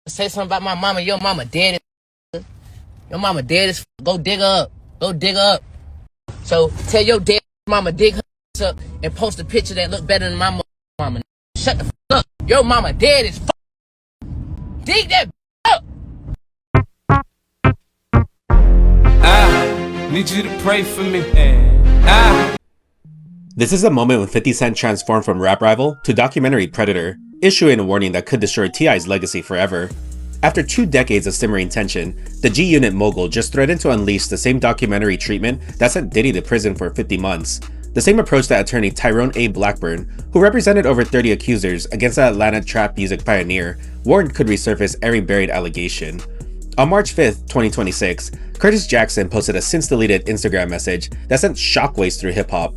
Say something about my mama. Your mama dead as your mama dead as go dig her up. Go dig her up. So tell your dead mama dig her up and post a picture that look better than my mama. Shut the fuck up. Your mama dead as fuck. Dig that up. I need you to pray for me. This is a moment when 50 Cent transformed from rap rival to documentary predator, issuing a warning that could destroy T.I.'s legacy forever. After 2 decades of simmering tension, the G-Unit mogul just threatened to unleash the same documentary treatment that sent Diddy to prison for 50 months. The same approach that attorney Tyrone A. Blackburn, who represented over 30 accusers against the Atlanta trap music pioneer, warned could resurface every buried allegation. On March 5th, 2026, Curtis Jackson posted a since-deleted Instagram message that sent shockwaves through hip-hop.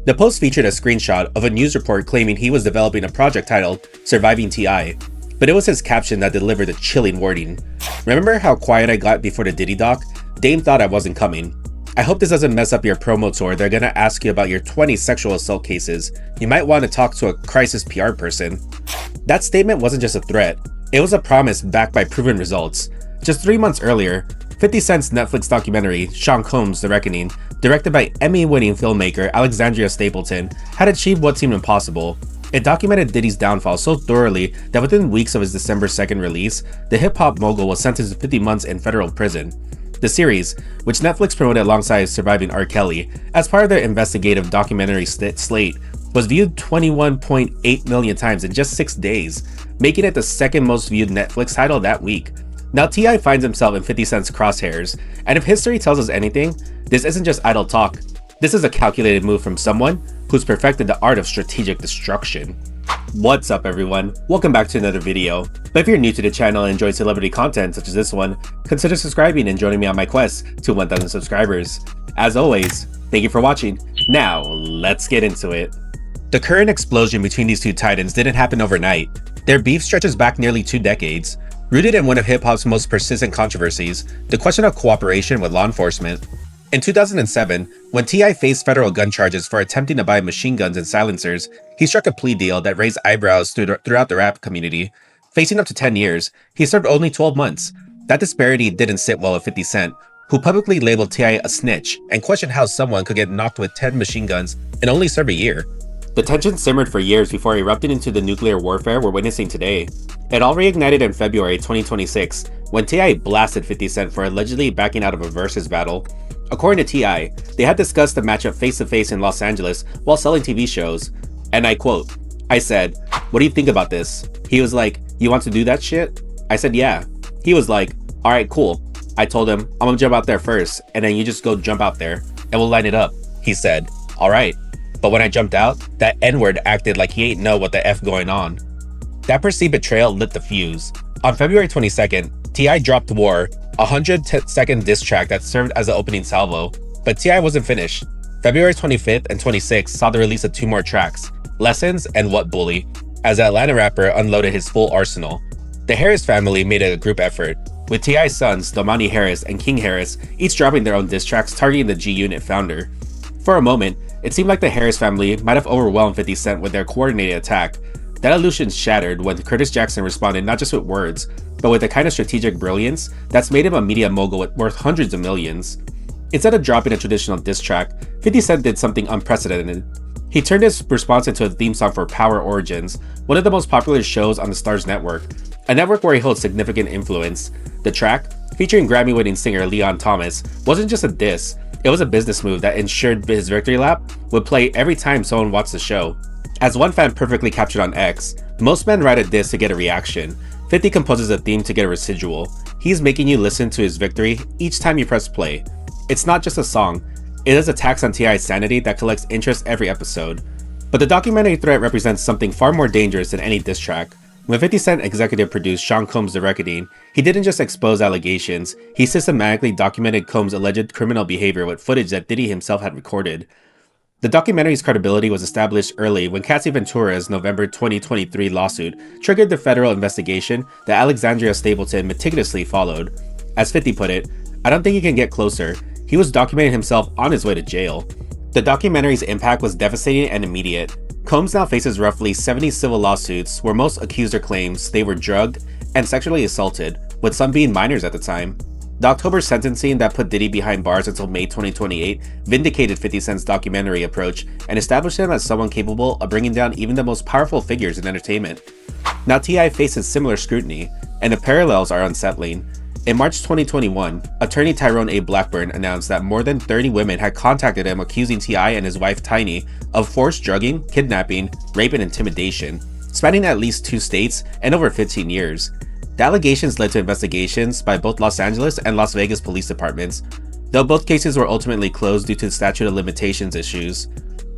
The post featured a screenshot of a news report claiming he was developing a project titled Surviving T.I., but it was his caption that delivered a chilling warning. Remember how quiet I got before the Diddy doc? Dame thought I wasn't coming. I hope this doesn't mess up your promo tour. They're gonna ask you about your 20 sexual assault cases. You might want to talk to a crisis PR person. That statement wasn't just a threat. It was a promise backed by proven results. Just 3 months earlier, 50 Cent's Netflix documentary, Sean Combs: The Reckoning, directed by Emmy-winning filmmaker Alexandria Stapleton, had achieved what seemed impossible. It documented Diddy's downfall so thoroughly that within weeks of his December 2nd release, the hip-hop mogul was sentenced to 50 months in federal prison. The series, which Netflix promoted alongside Surviving R. Kelly, as part of their investigative documentary slate, was viewed 21.8 million times in just 6 days, making it the second most viewed Netflix title that week. Now T.I. finds himself in 50 Cent's crosshairs, and if history tells us anything, this isn't just idle talk. This is a calculated move from someone who's perfected the art of strategic destruction. What's up everyone, welcome back to another video. But if you're new to the channel and enjoy celebrity content such as this one, consider subscribing and joining me on my quest to 1,000 subscribers. As always, thank you for watching. Now, let's get into it. The current explosion between these two titans didn't happen overnight. Their beef stretches back nearly 2 decades, rooted in one of hip-hop's most persistent controversies, the question of cooperation with law enforcement. In 2007, when T.I. faced federal gun charges for attempting to buy machine guns and silencers, he struck a plea deal that raised eyebrows throughout the rap community. Facing up to 10 years, he served only 12 months. That disparity didn't sit well with 50 Cent, who publicly labeled T.I. a snitch and questioned how someone could get knocked with 10 machine guns and only serve a year. The tension simmered for years before erupting into the nuclear warfare we're witnessing today. It all reignited in February 2026 when T.I. blasted 50 Cent for allegedly backing out of a versus battle. According to T.I., they had discussed the matchup face-to-face in Los Angeles while selling TV shows. And I quote, "I said, what do you think about this?" He was like, "You want to do that shit?" I said, "Yeah." He was like, "Alright, cool." I told him, "I'm gonna jump out there first, and then you just go jump out there, and we'll line it up." He said, "Alright." But when I jumped out, that N-word acted like he ain't know what the F going on. That perceived betrayal lit the fuse. On February 22nd, T.I. dropped War, a 100-second diss track that served as the opening salvo, but T.I. wasn't finished. February 25th and 26th saw the release of 2 more tracks, Lessons and What Bully, as the Atlanta rapper unloaded his full arsenal. The Harris family made it a group effort, with T.I.'s sons, Domani Harris and King Harris, each dropping their own diss tracks targeting the G-Unit founder. For a moment, it seemed like the Harris family might have overwhelmed 50 Cent with their coordinated attack. That illusion shattered when Curtis Jackson responded not just with words, but with the kind of strategic brilliance that's made him a media mogul worth hundreds of millions. Instead of dropping a traditional diss track, 50 Cent did something unprecedented. He turned his response into a theme song for Power Origins, one of the most popular shows on the Starz network, a network where he holds significant influence. The track, featuring Grammy-winning singer Leon Thomas, wasn't just a diss, it was a business move that ensured his victory lap would play every time someone watched the show. As one fan perfectly captured on X, most men write a diss to get a reaction. 50 composes a theme to get a residual. He's making you listen to his victory each time you press play. It's not just a song, it is a tax on T.I.'s sanity that collects interest every episode. But the documentary threat represents something far more dangerous than any diss track. When 50 Cent executive produced Sean Combs: The Reckoning, he didn't just expose allegations, he systematically documented Combs' alleged criminal behavior with footage that Diddy himself had recorded. The documentary's credibility was established early when Cassie Ventura's November 2023 lawsuit triggered the federal investigation that Alexandria Stapleton meticulously followed. As 50 put it, "I don't think you can get closer. He was documenting himself on his way to jail." The documentary's impact was devastating and immediate. Combs now faces roughly 70 civil lawsuits where most accuser claims they were drugged and sexually assaulted, with some being minors at the time. The October sentencing that put Diddy behind bars until May 2028 vindicated 50 Cent's documentary approach and established him as someone capable of bringing down even the most powerful figures in entertainment. Now T.I. faces similar scrutiny, and the parallels are unsettling. In March 2021, attorney Tyrone A. Blackburn announced that more than 30 women had contacted him accusing T.I. and his wife Tiny of forced drugging, kidnapping, rape, and intimidation, spanning at least 2 states and over 15 years. The allegations led to investigations by both Los Angeles and Las Vegas police departments, though both cases were ultimately closed due to statute of limitations issues.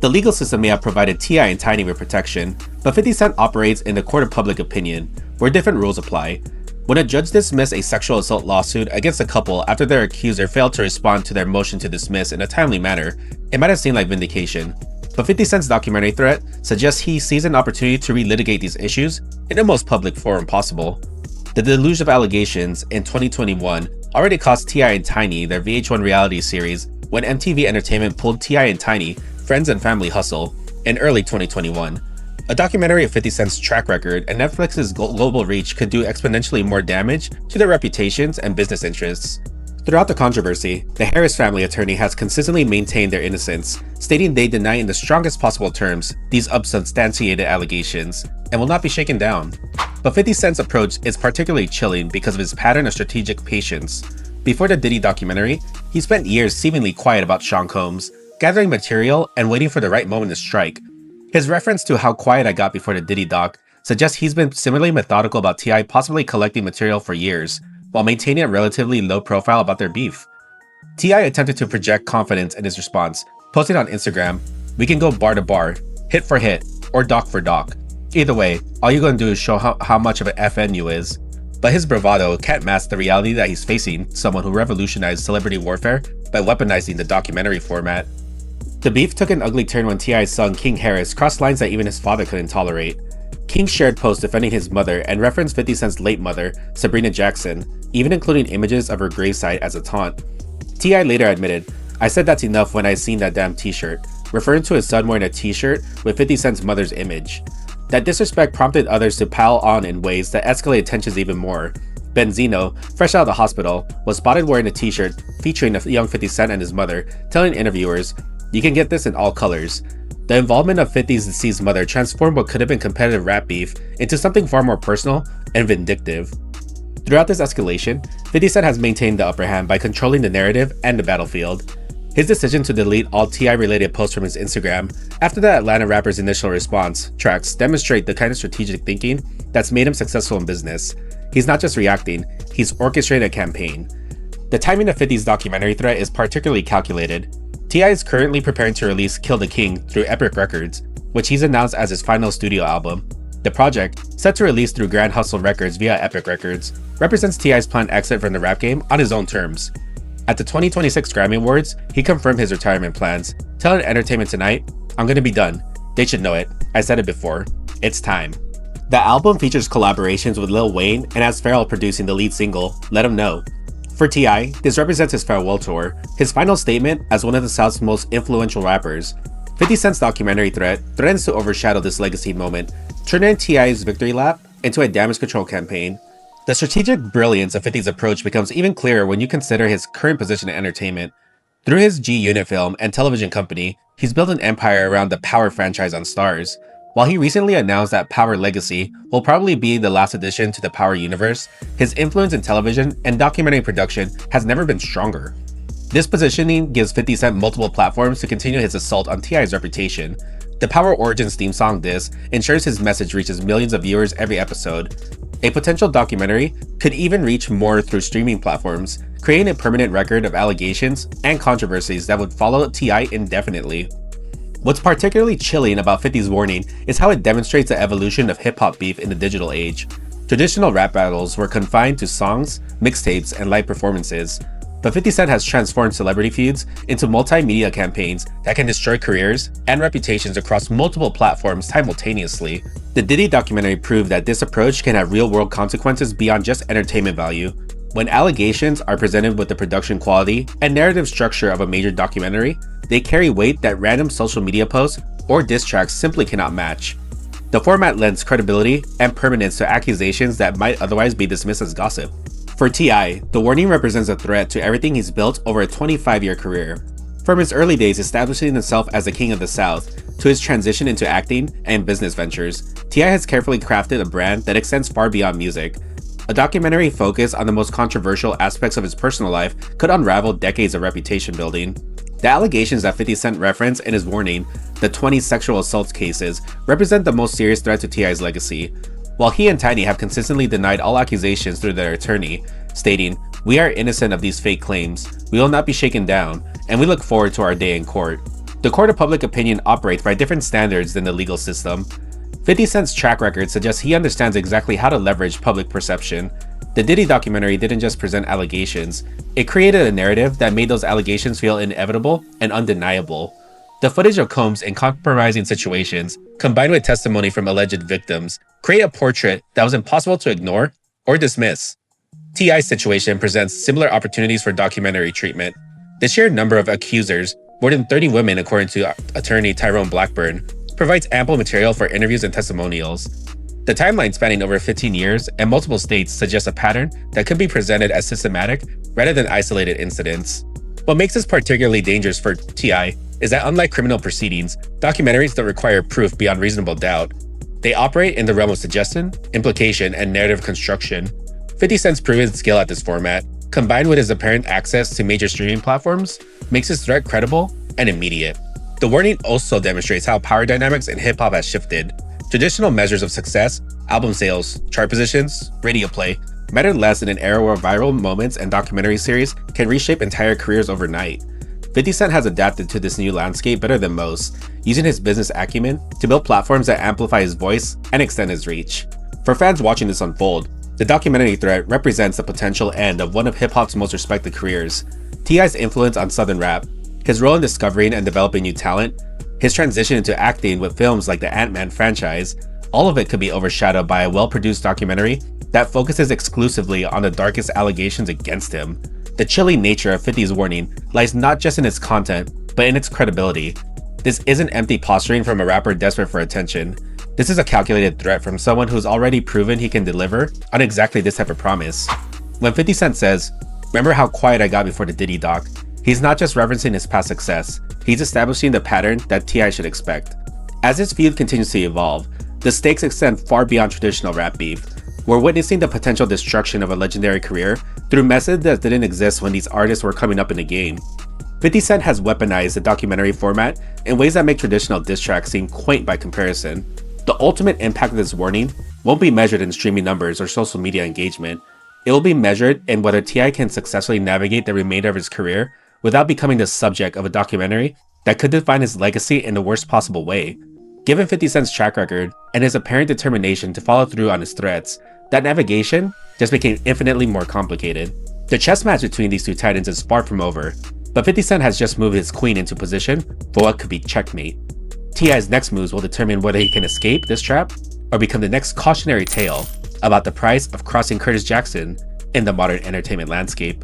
The legal system may have provided T.I. and Tiny with protection, but 50 Cent operates in the court of public opinion, where different rules apply. When a judge dismissed a sexual assault lawsuit against a couple after their accuser failed to respond to their motion to dismiss in a timely manner, it might have seemed like vindication. But 50 Cent's documentary threat suggests he sees an opportunity to relitigate these issues in the most public forum possible. The deluge of allegations in 2021 already cost T.I. and Tiny their VH1 reality series when MTV Entertainment pulled T.I. and Tiny, Friends and Family Hustle, in early 2021. A documentary of 50 Cent's track record and Netflix's global reach could do exponentially more damage to their reputations and business interests. Throughout the controversy, the Harris family attorney has consistently maintained their innocence, stating they deny in the strongest possible terms these unsubstantiated allegations and will not be shaken down. But 50 Cent's approach is particularly chilling because of his pattern of strategic patience. Before the Diddy documentary, he spent years seemingly quiet about Sean Combs, gathering material and waiting for the right moment to strike. His reference to how quiet I got before the Diddy doc suggests he's been similarly methodical about T.I. possibly collecting material for years, while maintaining a relatively low profile about their beef. T.I. attempted to project confidence in his response, posting on Instagram, "We can go bar to bar, hit for hit, or doc for doc. Either way, all you're gonna do is show how much of an FN you is." But his bravado can't mask the reality that he's facing someone who revolutionized celebrity warfare by weaponizing the documentary format. The beef took an ugly turn when T.I.'s son King Harris crossed lines that even his father couldn't tolerate. King shared posts defending his mother and referenced 50 Cent's late mother, Sabrina Jackson, even including images of her gravesite as a taunt. T.I. later admitted, "I said that's enough when I seen that damn t-shirt," referring to his son wearing a t-shirt with 50 Cent's mother's image. That disrespect prompted others to pile on in ways that escalated tensions even more. Benzino, fresh out of the hospital, was spotted wearing a t-shirt featuring a young 50 Cent and his mother, telling interviewers, "You can get this in all colors." The involvement of 50's deceased mother transformed what could have been competitive rap beef into something far more personal and vindictive. Throughout this escalation, 50 Cent has maintained the upper hand by controlling the narrative and the battlefield. His decision to delete all T.I. related posts from his Instagram after the Atlanta rapper's initial response tracks demonstrate the kind of strategic thinking that's made him successful in business. He's not just reacting, he's orchestrated a campaign. The timing of 50's documentary threat is particularly calculated. T.I. is currently preparing to release Kill the King through Epic Records, which he's announced as his final studio album. The project, set to release through Grand Hustle Records via Epic Records, represents T.I.'s planned exit from the rap game on his own terms. At the 2026 Grammy Awards, he confirmed his retirement plans, telling Entertainment Tonight, "I'm gonna be done. They should know it. I said it before. It's time." The album features collaborations with Lil Wayne and has Pharrell producing the lead single, Let 'Em Know. For T.I., this represents his farewell tour, his final statement as one of the South's most influential rappers. 50 Cent's documentary threatens to overshadow this legacy moment, turning T.I.'s victory lap into a damage control campaign. The strategic brilliance of 50's approach becomes even clearer when you consider his current position in entertainment. Through his G-Unit film and television company, he's built an empire around the Power franchise on Starz. While he recently announced that Power Legacy will probably be the last addition to the Power universe, his influence in television and documentary production has never been stronger. This positioning gives 50 Cent multiple platforms to continue his assault on T.I.'s reputation. The Power Origins theme song This ensures his message reaches millions of viewers every episode. A potential documentary could even reach more through streaming platforms, creating a permanent record of allegations and controversies that would follow T.I. indefinitely. What's particularly chilling about 50's warning is how it demonstrates the evolution of hip-hop beef in the digital age. Traditional rap battles were confined to songs, mixtapes, and live performances, but 50 Cent has transformed celebrity feuds into multimedia campaigns that can destroy careers and reputations across multiple platforms simultaneously. The Diddy documentary proved that this approach can have real-world consequences beyond just entertainment value. When allegations are presented with the production quality and narrative structure of a major documentary, they carry weight that random social media posts or diss tracks simply cannot match. The format lends credibility and permanence to accusations that might otherwise be dismissed as gossip. For T.I., the warning represents a threat to everything he's built over a 25-year career. From his early days establishing himself as the king of the South, to his transition into acting and business ventures, T.I. has carefully crafted a brand that extends far beyond music. A documentary focused on the most controversial aspects of his personal life could unravel decades of reputation building. The allegations that 50 Cent referenced in his warning, the 20 sexual assault cases, represent the most serious threat to T.I.'s legacy. While he and Tiny have consistently denied all accusations through their attorney, stating, "We are innocent of these fake claims, we will not be shaken down, and we look forward to our day in court." The court of public opinion operates by different standards than the legal system. 50 Cent's track record suggests he understands exactly how to leverage public perception. The Diddy documentary didn't just present allegations, it created a narrative that made those allegations feel inevitable and undeniable. The footage of Combs in compromising situations, combined with testimony from alleged victims, create a portrait that was impossible to ignore or dismiss. T.I.'s situation presents similar opportunities for documentary treatment. The sheer number of accusers, more than 30 women according to attorney Tyrone Blackburn, provides ample material for interviews and testimonials. The timeline spanning over 15 years and multiple states suggests a pattern that could be presented as systematic rather than isolated incidents. What makes this particularly dangerous for T.I. is that unlike criminal proceedings, documentaries don't require proof beyond reasonable doubt. They operate in the realm of suggestion, implication, and narrative construction. 50 Cent's proven skill at this format, combined with his apparent access to major streaming platforms, makes his threat credible and immediate. The warning also demonstrates how power dynamics in hip-hop has shifted. Traditional measures of success, album sales, chart positions, radio play, matter less in an era where viral moments and documentary series can reshape entire careers overnight. 50 Cent has adapted to this new landscape better than most, using his business acumen to build platforms that amplify his voice and extend his reach. For fans watching this unfold, the documentary threat represents the potential end of one of hip-hop's most respected careers. T.I.'s influence on Southern rap, his role in discovering and developing new talent, his transition into acting with films like the Ant-Man franchise, all of it could be overshadowed by a well-produced documentary that focuses exclusively on the darkest allegations against him. The chilling nature of 50's warning lies not just in its content, but in its credibility. This isn't empty posturing from a rapper desperate for attention. This is a calculated threat from someone who's already proven he can deliver on exactly this type of promise. When 50 Cent says, "Remember how quiet I got before the Diddy doc," he's not just referencing his past success, he's establishing the pattern that T.I. should expect. As his feud continues to evolve, the stakes extend far beyond traditional rap beef. We're witnessing the potential destruction of a legendary career through methods that didn't exist when these artists were coming up in the game. 50 Cent has weaponized the documentary format in ways that make traditional diss tracks seem quaint by comparison. The ultimate impact of this warning won't be measured in streaming numbers or social media engagement. It will be measured in whether T.I. can successfully navigate the remainder of his career without becoming the subject of a documentary that could define his legacy in the worst possible way. Given 50 Cent's track record and his apparent determination to follow through on his threats, that navigation just became infinitely more complicated. The chess match between these two titans is far from over, but 50 Cent has just moved his queen into position for what could be checkmate. T.I.'s next moves will determine whether he can escape this trap or become the next cautionary tale about the price of crossing Curtis Jackson in the modern entertainment landscape.